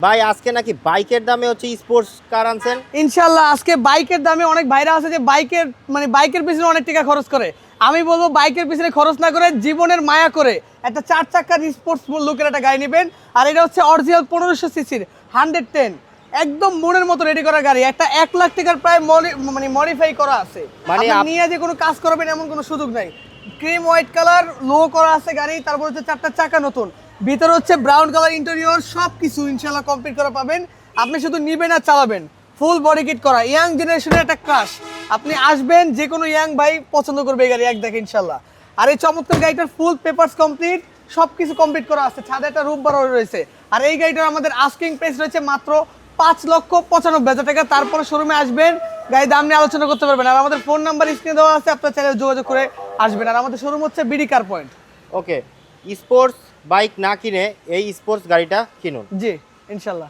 ভাই আজকে নাকি বাইকের দামে হচ্ছে স্পোর্টস কার আনছেন? ইনশাল্লাহ আজকে বাইকের দামে অনেক ভাইরা আছে যে বাইকের পিছনে অনেক টাকা খরচ করে। আমি বলবো বাইকের পিছনে খরচ না করে জীবনের মায়া করে একটা 4 চাকার স্পোর্টস লুকের একটা গাড়ি নেবেন। আর এটা হচ্ছে অরিজিনাল 1500 সিসির 110 একদম মনের মতো রেডি করা গাড়ি। একটা 1 লাখ টাকার প্রায় মডিফাই করা আছে। মানে আপনি নিয়ে যে কোনো কাজ করবেন এমন কোনো সুযোগ নাই। ক্রিম হোয়াইট কালার লো করা আছে গাড়ি, তারপর হচ্ছে 4টা চাকা নতুন, ভিতরে হচ্ছে ব্রাউন কালার ইন্টেরিয়র, সব কিছু ইনশাল্লাহ কমপ্লিট করা পাবেন। আপনি শুধু নিবেন আর চালাবেন, ফুল বডি কিট করা, ইয়াং জেনারেশনের একটা ক্রাশ। আপনি আসবেন, যে কোনো ইয়াং ভাই পছন্দ করবে এই গাড়ি এক দেখে ইনশাল্লাহ। আর এই চমৎকার গাড়িটার ফুল পেপারস কমপ্লিট, সব কিছু কমপ্লিট করা আছে, ছাদে একটা রুম বারো রয়েছে। আর এই গাড়িটার আমাদের আস্কিং প্রাইস রয়েছে মাত্র 5,95,000 টাকা। তারপরে শোরুমে আসবেন, গাড়ির দাম নিয়ে আলোচনা করতে পারবেন। আর আমাদের ফোন নাম্বার স্ক্রিনে দেওয়া আছে, আপনার চ্যানেলে যোগাযোগ করে আসবেন। আর আমাদের শোরুম হচ্ছে বিডি কার পয়েন্ট। ওকে, স্পোর্টস বাইক না কিনে এই স্পোর্টস গাড়িটা কিনুন। জি ইনশাল্লাহ।